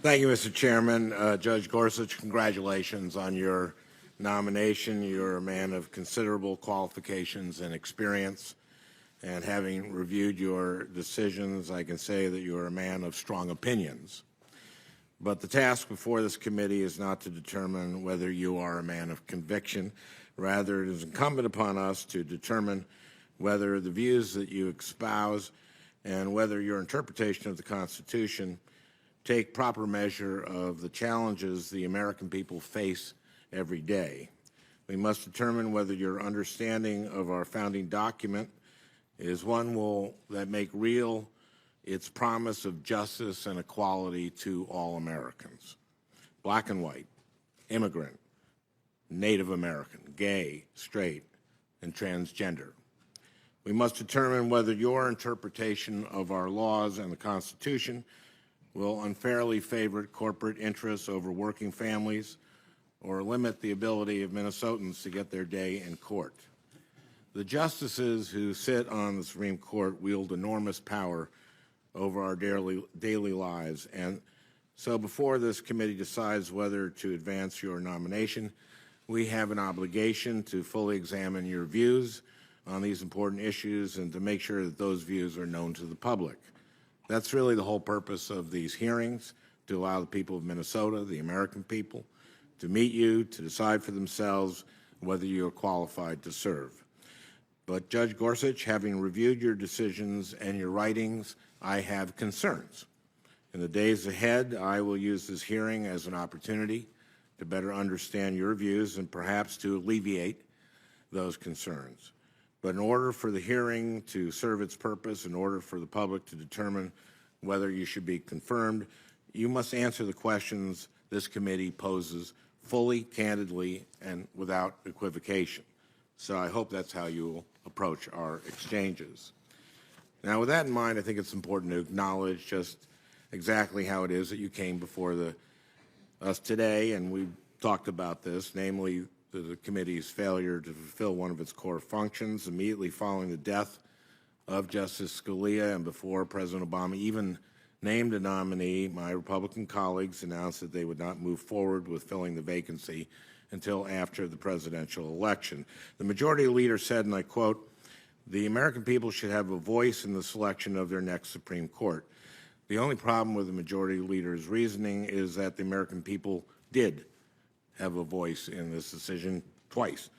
Thank you, Mr. Chairman. Judge Gorsuch, congratulations on your nomination. You're a man of considerable qualifications and experience. And having reviewed your decisions, I can say that you're a man of strong opinions. But the task before this committee is not to determine whether you are a man of conviction. Rather, it is incumbent upon us to determine whether the views that you espouse and whether your interpretation of the Constitution take proper measure of the challenges the American people face every day. We must determine whether your understanding of our founding document is one that make real its promise of justice and equality to all Americans, black and white, immigrant, Native American, gay, straight, and transgender. We must determine whether your interpretation of our laws and the Constitution will unfairly favor corporate interests over working families or limit the ability of Minnesotans to get their day in court. The justices who sit on the Supreme Court wield enormous power over our daily lives, and so before this committee decides whether to advance your nomination, we have an obligation to fully examine your views on these important issues and to make sure that those views are known to the public. That's really the whole purpose of these hearings, to allow the people of Minnesota, the American people, to meet you, to decide for themselves whether you are qualified to serve. But Judge Gorsuch, having reviewed your decisions and your writings, I have concerns. In the days ahead, I will use this hearing as an opportunity to better understand your views and perhaps to alleviate those concerns. But in order for the hearing to serve its purpose, in order for the public to determine whether you should be confirmed, you must answer the questions this committee poses fully, candidly, and without equivocation. So I hope that's how you will approach our exchanges. Now, with that in mind, I think it's important to acknowledge just exactly how it is that you came before us today, and we talked about this, namely the committee's failure to fulfill one of its core functions immediately following the death of Justice Scalia and before President Obama even named a nominee. My Republican colleagues announced that they would not move forward with filling the vacancy until after the presidential election. The majority leader said, and I quote, "The American people should have a voice in the selection of their next Supreme Court." The only problem with the majority leader's reasoning is that the American people did have a voice in this decision twice.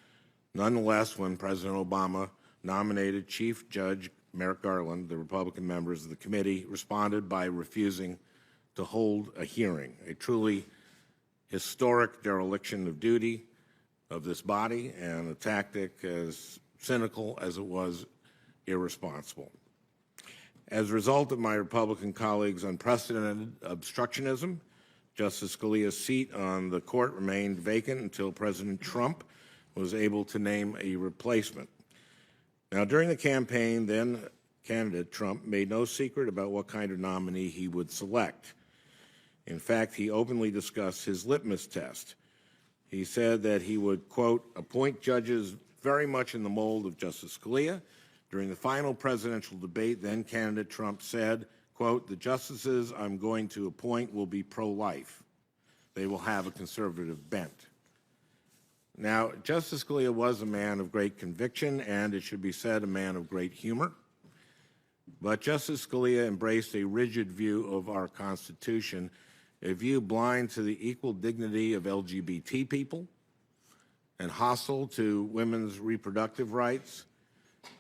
Nonetheless, when President Obama nominated Chief Judge Merrick Garland, the Republican members of the committee responded by refusing to hold a hearing, a truly historic dereliction of duty of this body and a tactic as cynical as it was irresponsible. As a result of my Republican colleagues' unprecedented obstructionism, Justice Scalia's seat on the court remained vacant until President Trump was able to name a replacement. Now, during the campaign, then candidate Trump made no secret about what kind of nominee he would select. In fact, he openly discussed his litmus test. He said that he would, quote, appoint judges very much in the mold of Justice Scalia. During the final presidential debate, then candidate Trump said, quote, the justices I'm going to appoint will be pro-life. They will have a conservative bent. Now, Justice Scalia was a man of great conviction and, it should be said, a man of great humor. But Justice Scalia embraced a rigid view of our Constitution, a view blind to the equal dignity of LGBT people and hostile to women's reproductive rights,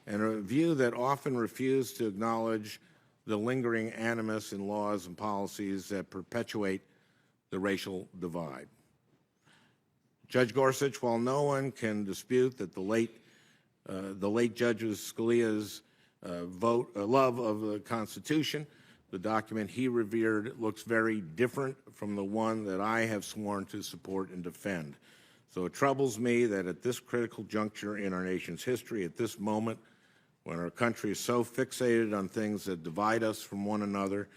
and a view that often refused to acknowledge the lingering animus in laws and policies that perpetuate the racial divide. Judge Gorsuch, while no one can dispute that the late Judge Scalia's love of the Constitution, the document he revered looks very different from the one that I have sworn to support and defend. So it troubles me that at this critical juncture in our nation's history, at this moment when our country is so fixated on things that divide us from one another,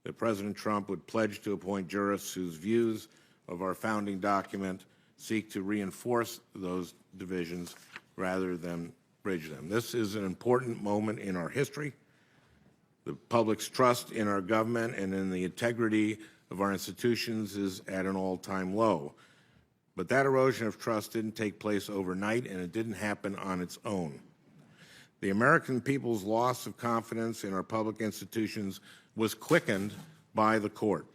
that President Trump would pledge to appoint jurists whose views of our founding document seek to reinforce those divisions rather than bridge them. This is an important moment in our history. The public's trust in our government and in the integrity of our institutions is at an all-time low. But that erosion of trust didn't take place overnight, and it didn't happen on its own. The American people's loss of confidence in our public institutions was quickened by the court.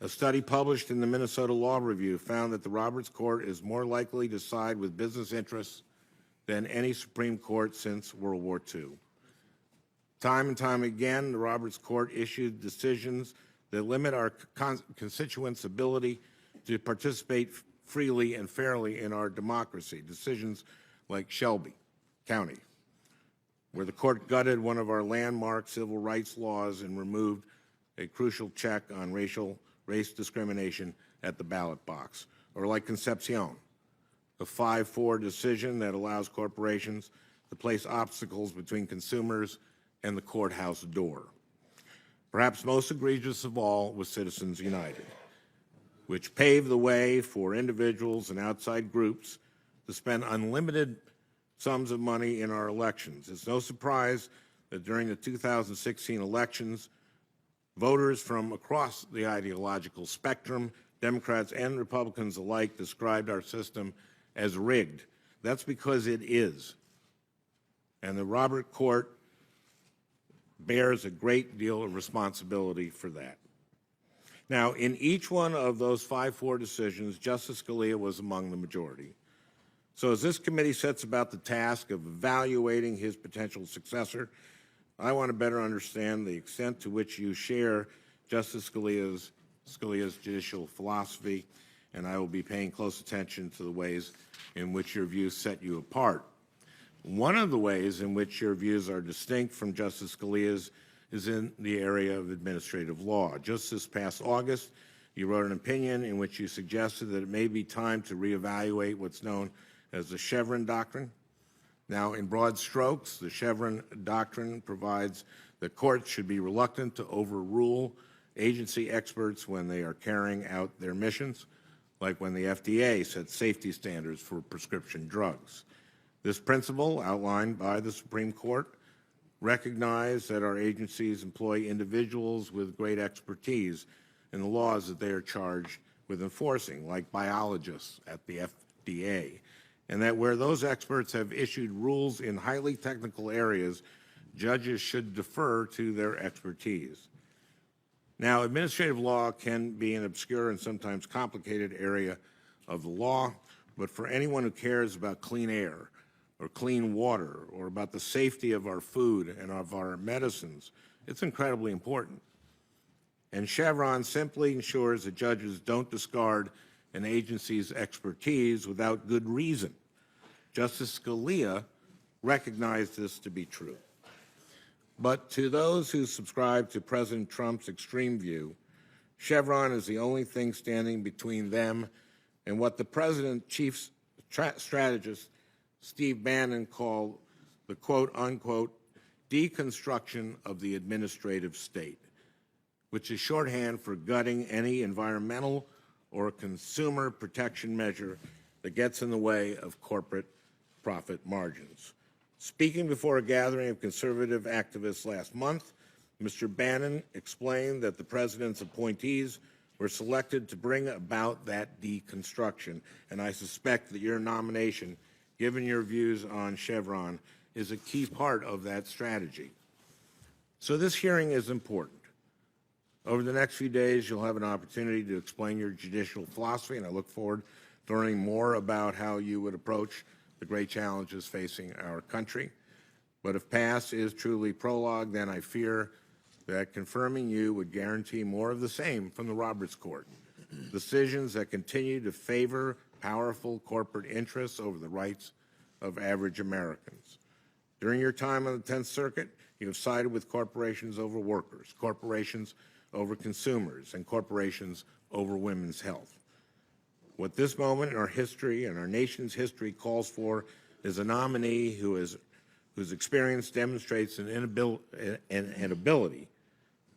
A study published in the Minnesota Law Review found that the Roberts Court is more likely to side with business interests than any Supreme Court since World War II. Time and time again, the Roberts Court issued decisions that limit our constituents' ability to participate freely and fairly in our democracy. Decisions like Shelby County, where the court gutted one of our landmark civil rights laws and removed a crucial check on race discrimination at the ballot box. Or like Concepcion, a 5-4 decision that allows corporations to place obstacles between consumers and the courthouse door. Perhaps most egregious of all was Citizens United, which paved the way for individuals and outside groups to spend unlimited sums of money in our elections. It's no surprise that during the 2016 elections, voters from across the ideological spectrum, Democrats and Republicans alike, described our system as rigged. That's because it is. And the Roberts Court bears a great deal of responsibility for that. Now, in each one of those 5-4 decisions, Justice Scalia was among the majority. So as this committee sets about the task of evaluating his potential successor, I want to better understand the extent to which you share Justice Scalia's judicial philosophy, and I will be paying close attention to the ways in which your views set you apart. One of the ways in which your views are distinct from Justice Scalia's is in the area of administrative law. Just this past August, you wrote an opinion in which you suggested that it may be time to reevaluate what's known as the Chevron doctrine. Now, in broad strokes, the Chevron doctrine provides that courts should be reluctant to overrule agency experts when they are carrying out their missions, like when the FDA sets safety standards for prescription drugs. This principle, outlined by the Supreme Court, recognized that our agencies employ individuals with great expertise in the laws that they are charged with enforcing, like biologists at the FDA, and that where those experts have issued rules in highly technical areas, judges should defer to their expertise. Now, administrative law can be an obscure and sometimes complicated area of the law, but for anyone who cares about clean air, or clean water, or about the safety of our food and of our medicines, it's incredibly important. And Chevron simply ensures that judges don't discard an agency's expertise without good reason. Justice Scalia recognized this to be true. But to those who subscribe to President Trump's extreme view, Chevron is the only thing standing between them and what the President's chief strategist, Steve Bannon, called the quote-unquote deconstruction of the administrative state, which is shorthand for gutting any environmental or consumer protection measure that gets in the way of corporate profit margins. Speaking before a gathering of conservative activists last month, Mr. Bannon explained that the President's appointees were selected to bring about that deconstruction, and I suspect that your nomination, given your views on Chevron, is a key part of that strategy. So this hearing is important. Over the next few days, you'll have an opportunity to explain your judicial philosophy, and I look forward to learning more about how you would approach the great challenges facing our country. But if past is truly prologue, then I fear that confirming you would guarantee more of the same from the Roberts Court. Decisions that continue to favor powerful corporate interests over the rights of average Americans. During your time on the 10th Circuit, you have sided with corporations over workers, corporations over consumers, and corporations over women's health. What this moment in our history and our nation's history calls for is a nominee whose experience demonstrates an ability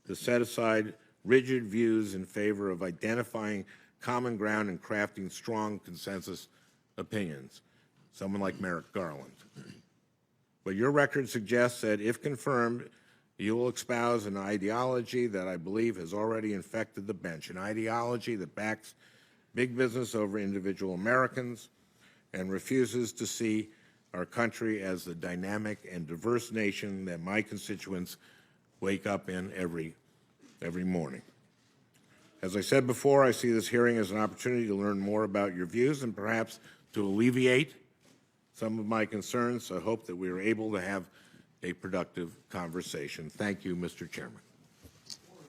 to set aside rigid views in favor of identifying common ground and crafting strong consensus opinions, someone like Merrick Garland. But your record suggests that if confirmed, You will espouse an ideology that I believe has already infected the bench, an ideology that backs big business over individual Americans and refuses to see our country as the dynamic and diverse nation that my constituents wake up in every morning. As I said before, I see this hearing as an opportunity to learn more about your views and perhaps to alleviate some of my concerns. So I hope that we are able to have a productive conversation. Thank you, Mr. Chairman.